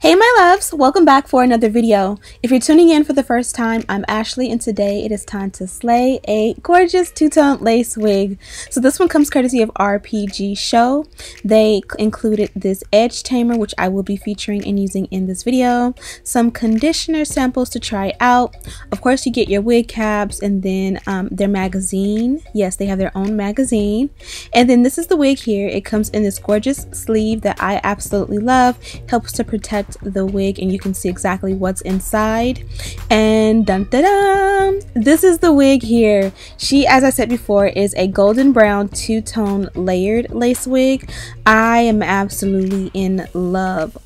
Hey my loves, welcome back for another video. If you're tuning in for the first time, I'm Ashley and today it is time to slay a gorgeous two-tone lace wig. So this one comes courtesy of RPG Show. They included this edge tamer, which I will be featuring and using in this video, some conditioner samples to try out. Of course, you get your wig caps and then their magazine. Yes, they have their own magazine. And then this is the wig here. It comes in this gorgeous sleeve that I absolutely love. Helps to protect the wig and you can see exactly what's inside. And dun da dun, this is the wig here. She, as I said before, is a golden brown two-tone layered lace wig. I am absolutely in love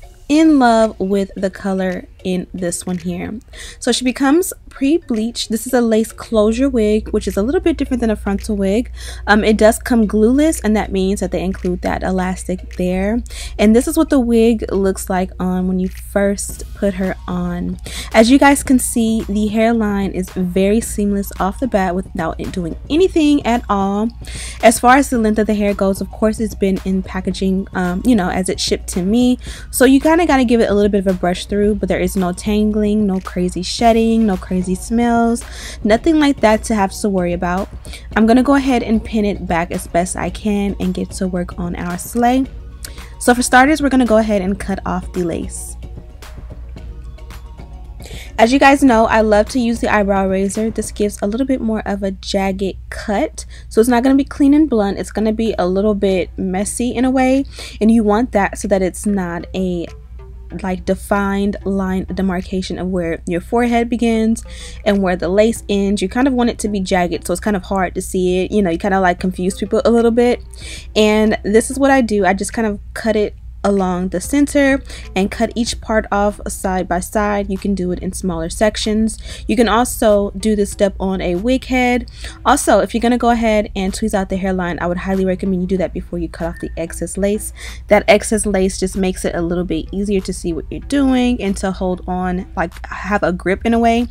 with the color in this one here. So she becomes pre-bleached. This is a lace closure wig, which is a little bit different than a frontal wig. It does come glueless, and that means that they include that elastic there. And this is what the wig looks like on when you first put her on. As you guys can see, the hairline is very seamless off the bat without it doing anything at all. As far as the length of the hair goes, of course, it's been in packaging, you know, as it shipped to me. So you kind of got to give it a little bit of a brush through, but there is no tangling, no crazy shedding, no crazy smells, nothing like that to have to worry about. I'm gonna go ahead and pin it back as best I can and get to work on our slay. So for starters, we're gonna go ahead and cut off the lace. As you guys know, I love to use the eyebrow razor. This gives a little bit more of a jagged cut, so it's not going to be clean and blunt. It's going to be a little bit messy in a way, and you want that so that it's not a like defined line demarcation of where your forehead begins and where the lace ends. You kind of want it to be jagged, so it's kind of hard to see it. You know, you kind of like confuse people a little bit. And this is what I do. I just kind of cut it along the center and cut each part off side by side. You can do it in smaller sections. You can also do this step on a wig head. Also, if you're going to go ahead and tweeze out the hairline, I would highly recommend you do that before you cut off the excess lace. That excess lace just makes it a little bit easier to see what you're doing and to hold on, like have a grip in a way.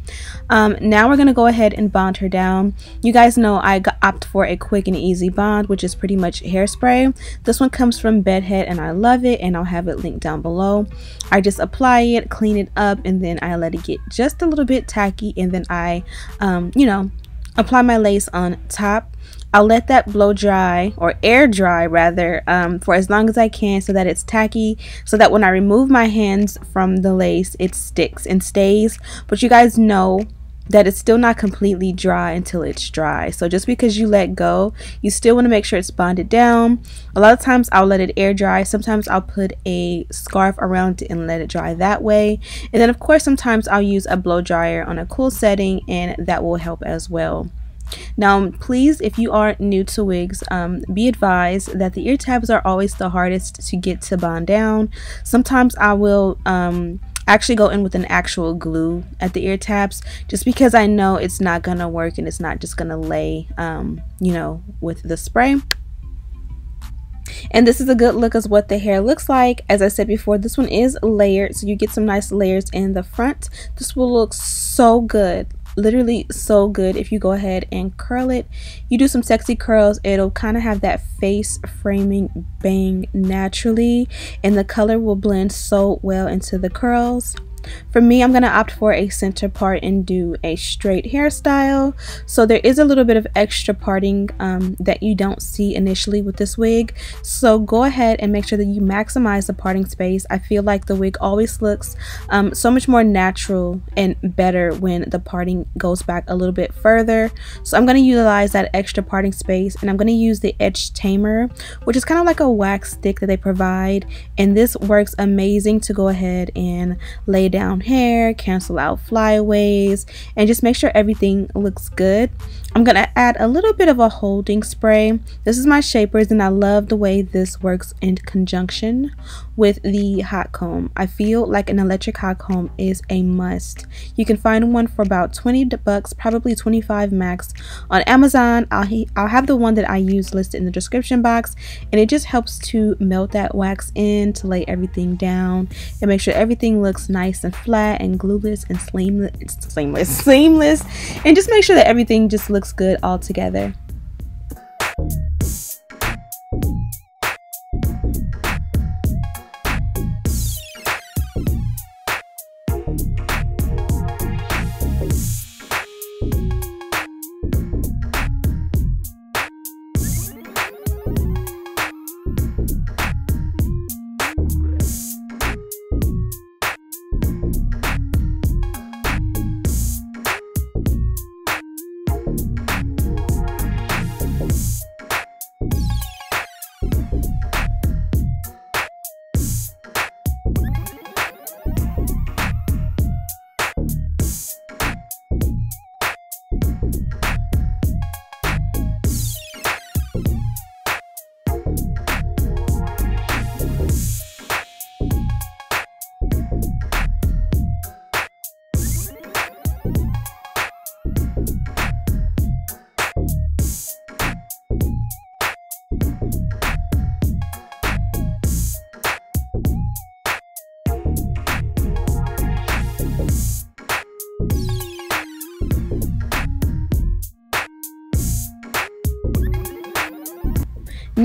Now we're going to go ahead and bond her down. You guys know I opt for a quick and easy bond, which is pretty much hairspray. This one comes from Bedeck and I love it, and I'll have it linked down below. I just apply it, clean it up, and then I let it get just a little bit tacky, and then I you know, apply my lace on top. I'll let that blow dry, or air dry rather, for as long as I can so that it's tacky, so that when I remove my hands from the lace it sticks and stays. But you guys know that it's still not completely dry until it's dry. So just because you let go, you still want to make sure it's bonded down. A lot of times I'll let it air dry. Sometimes I'll put a scarf around it and let it dry that way. And then of course sometimes I'll use a blow dryer on a cool setting, and that will help as well. Now please, if you are new to wigs, be advised that the ear tabs are always the hardest to get to bond down. Sometimes I will actually go in with an actual glue at the ear tabs, just because I know it's not gonna work and it's not just gonna lay you know, with the spray. And this is a good look as what the hair looks like. As I said before, this one is layered, so you get some nice layers in the front. This will look so good, literally so good. If you go ahead and curl it, you do some sexy curls, it'll kind of have that face framing bang naturally, and the color will blend so well into the curls. For me, I'm gonna opt for a center part and do a straight hairstyle, so there is a little bit of extra parting that you don't see initially with this wig. So go ahead and make sure that you maximize the parting space. I feel like the wig always looks so much more natural and better when the parting goes back a little bit further. So I'm gonna utilize that extra parting space, and I'm gonna use the edge tamer, which is kind of like a wax stick that they provide, and this works amazing to go ahead and lay down hair, cancel out flyaways, and just make sure everything looks good. I'm gonna add a little bit of a holding spray. This is my shapers, and I love the way this works in conjunction with the hot comb. I feel like an electric hot comb is a must. You can find one for about 20 bucks, probably 25 max on Amazon. I'll have the one that I use listed in the description box, and it just helps to melt that wax in, to lay everything down and make sure everything looks nice and flat and glueless and seamless, and just make sure that everything just looks good all together.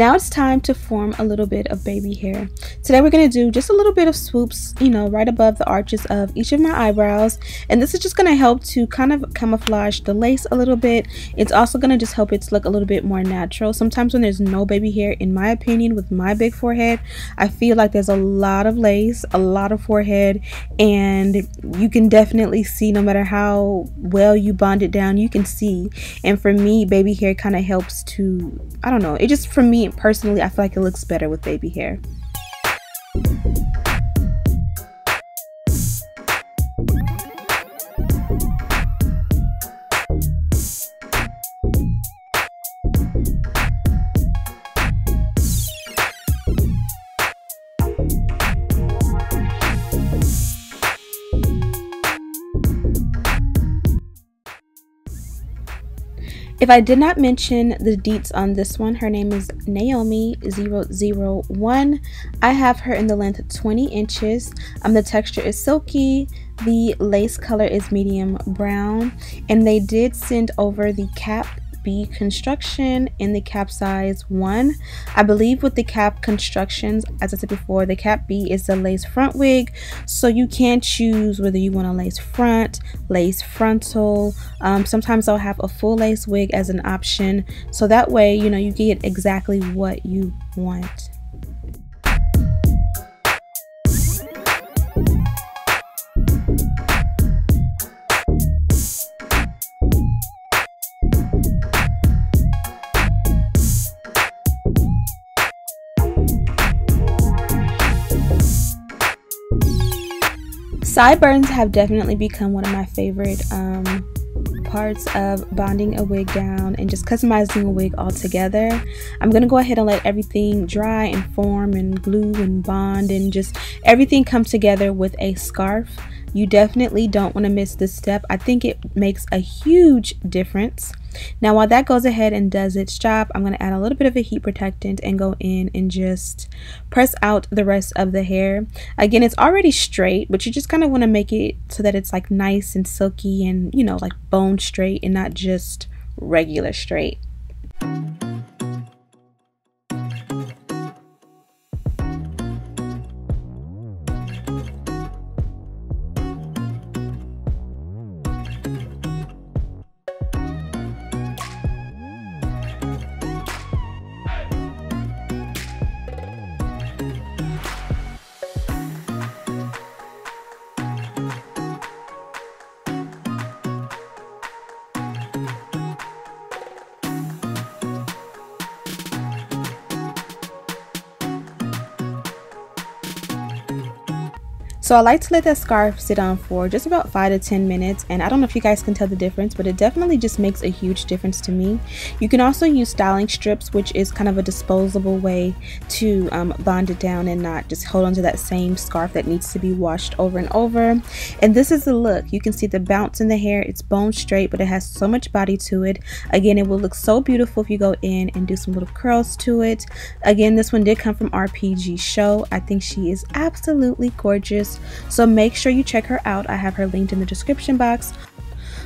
Now it's time to form a little bit of baby hair. Today we're going to do just a little bit of swoops, you know, right above the arches of each of my eyebrows. And this is just going to help to kind of camouflage the lace a little bit. It's also going to just help it to look a little bit more natural. Sometimes when there's no baby hair, in my opinion, with my big forehead, I feel like there's a lot of lace, a lot of forehead, and you can definitely see, no matter how well you bond it down, you can see. And for me, baby hair kind of helps to, I don't know, it just, for me personally, I feel like it looks better with baby hair. If I did not mention the deets on this one, her name is Naomi001. I have her in the length 20 inches. The texture is silky. The lace color is medium brown. And they did send over the cap B construction in the cap size 1. I believe with the cap constructions, as I said before, the cap B is the lace front wig, so you can choose whether you want a lace front, lace frontal. Sometimes I'll have a full lace wig as an option, so that way, you know, you get exactly what you want. Sideburns have definitely become one of my favorite parts of bonding a wig down and just customizing a wig altogether. I'm gonna go ahead and let everything dry and form and glue and bond and just everything come together with a scarf. You definitely don't want to miss this step. I think it makes a huge difference. Now while that goes ahead and does its job, I'm going to add a little bit of a heat protectant and go in and just press out the rest of the hair. Again, it's already straight, but you just kind of want to make it so that it's like nice and silky and, you know, like bone straight and not just regular straight. So I like to let that scarf sit on for just about 5 to 10 minutes, and I don't know if you guys can tell the difference, but it definitely just makes a huge difference to me. You can also use styling strips, which is kind of a disposable way to bond it down and not just hold on to that same scarf that needs to be washed over and over. And this is the look. You can see the bounce in the hair. It's bone straight, but it has so much body to it. Again, it will look so beautiful if you go in and do some little curls to it. Again, this one did come from RPG Show. I think she is absolutely gorgeous. So make sure you check her out. I have her linked in the description box.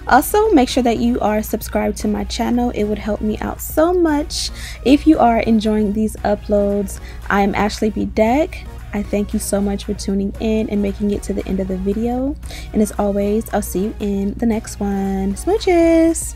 Also, make sure that you are subscribed to my channel. It would help me out so much if you are enjoying these uploads. I am Ashley Bedeck. I thank you so much for tuning in and making it to the end of the video. And as always, I'll see you in the next one. Smooches!